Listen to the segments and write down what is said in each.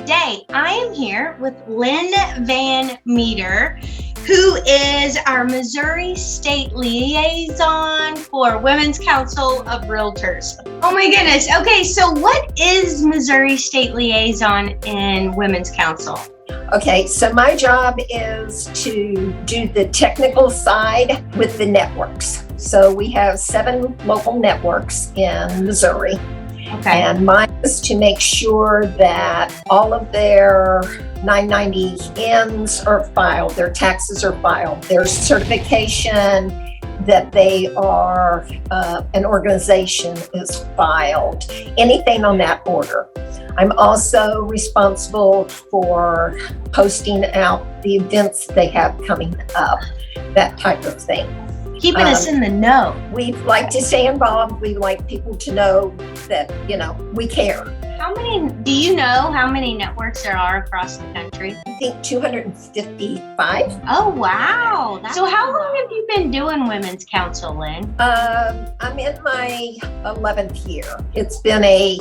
today I am here with Lynn Van Meter, who is our Missouri State Liaison for Women's Council of Realtors. Oh my goodness. Okay, so what is Missouri State Liaison in Women's Council? Okay, so my job is to do the technical side with the networks. So we have 7 local networks in Missouri. Okay. And mine is to make sure that all of their 990Ns are filed, their taxes are filed, their certification that they are an organization is filed, anything on that order. I'm also responsible for posting out the events they have coming up, that type of thing. Keeping us in the know. We like to stay involved. We like people to know that, we care. Do you know how many networks there are across the country? I think 255. Oh, wow. So how long have you been doing Women's Council, Lynn? I'm in my 11th year. It's been a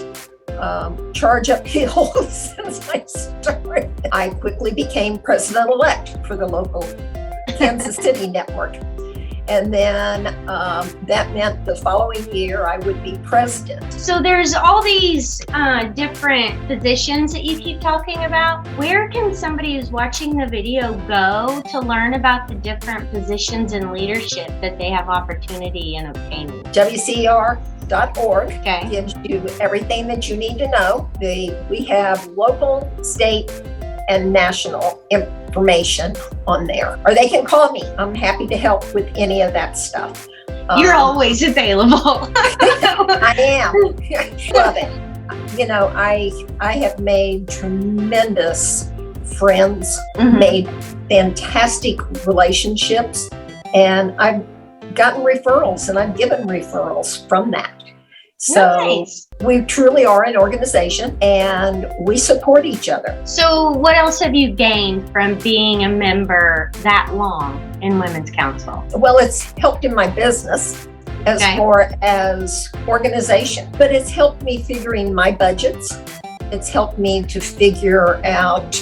charge uphill since I started. I quickly became president-elect for the local Kansas City network. And then that meant the following year I would be president. So there's all these different positions that you keep talking about. Where can somebody who's watching the video go to learn about the different positions in leadership that they have opportunity in obtaining? WCR.org gives you everything that you need to know. We have local, state, and national information on there. Or they can call me. I'm happy to help with any of that stuff. You're always available. I am. Love it. I have made tremendous friends, made fantastic relationships, and I've gotten referrals and I've given referrals from that. So nice. We truly are an organization and we support each other. So what else have you gained from being a member that long in Women's Council? Well, it's helped in my business as far as organization, but it's helped me figuring my budgets. It's helped me to figure out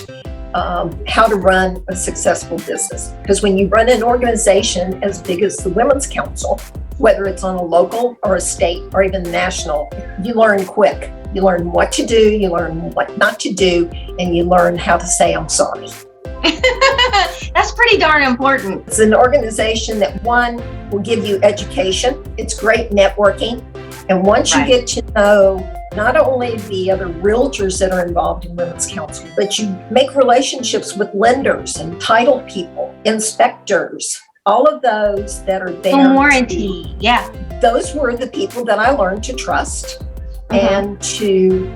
how to run a successful business. Because when you run an organization as big as the Women's Council, whether it's on a local or a state or even national, you learn quick. You learn what to do, you learn what not to do, and you learn how to say, I'm sorry. That's pretty darn important. It's an organization that, one, will give you education. It's great networking. And once you get to know not only the other realtors that are involved in Women's Council, but you make relationships with lenders and title people, inspectors, all of those that are there. Warranty, Those were the people that I learned to trust and to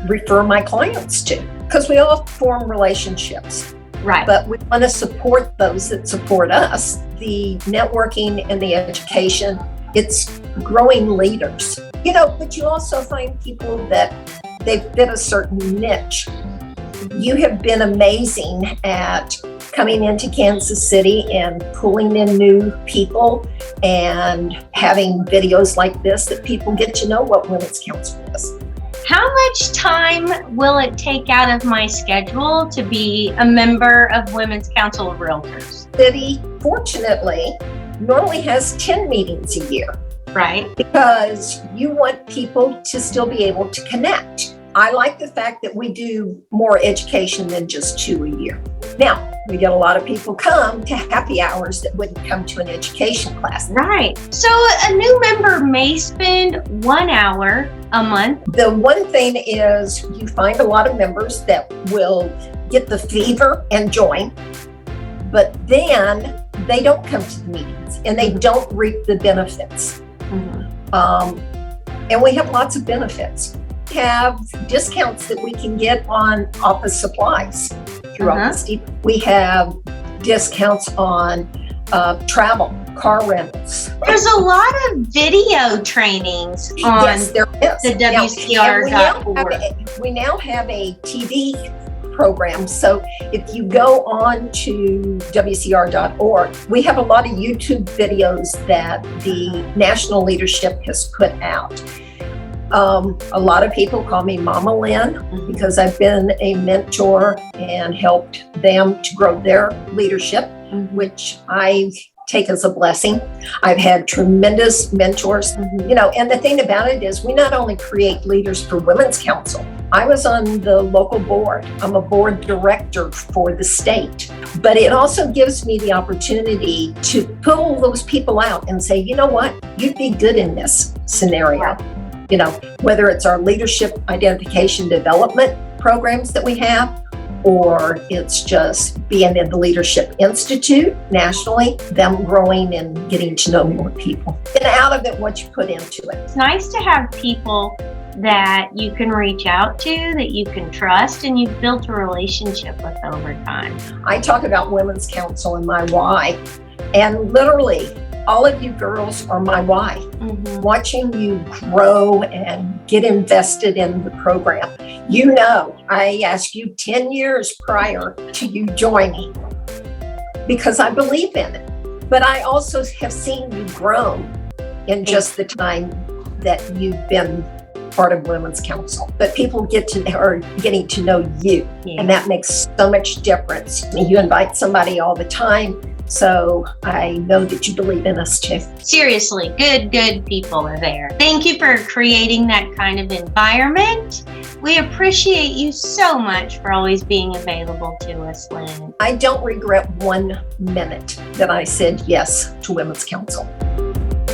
refer my clients to, because we all form relationships. Right. But we want to support those that support us. The networking and the education, it's growing leaders. But you also find people that they fit a certain niche. You have been amazing at coming into Kansas City and pulling in new people and having videos like this that people get to know what Women's Council is. How much time will it take out of my schedule to be a member of Women's Council of Realtors? City, fortunately, normally has 10 meetings a year. Right. Because you want people to still be able to connect. I like the fact that we do more education than just 2 a year. Now, we get a lot of people come to happy hours that wouldn't come to an education class. Right. So a new member may spend 1 hour a month. The one thing is you find a lot of members that will get the fever and join, but then they don't come to the meetings and they don't reap the benefits. And we have lots of benefits. We have discounts that we can get on office supplies through Office Depot. We have discounts on travel, car rentals. There's a lot of video trainings on the WCR.org. We now have a TV program. So if you go on to WCR.org, we have a lot of YouTube videos that the national leadership has put out. A lot of people call me Mama Lynn because I've been a mentor and helped them to grow their leadership, which I take as a blessing. I've had tremendous mentors, and the thing about it is we not only create leaders for Women's Council. I was on the local board. I'm a board director for the state, but it also gives me the opportunity to pull those people out and say, you know what, you'd be good in this scenario. Whether it's our leadership identification development programs that we have, or it's just being in the Leadership Institute nationally, them growing and getting to know more people. And out of it, what you put into it. It's nice to have people that you can reach out to, that you can trust, and you've built a relationship with over time. I talk about Women's Council and my why, and literally all of you girls are my why. Watching you grow and get invested in the program. I asked you 10 years prior to you joining because I believe in it. But I also have seen you grow in just the time that you've been part of Women's Council. But people are getting to know you, and that makes so much difference. You invite somebody all the time, so I know that you believe in us too. Seriously, good people are there. Thank you for creating that kind of environment. We appreciate you so much for always being available to us, Lynn. I don't regret 1 minute that I said yes to Women's Council.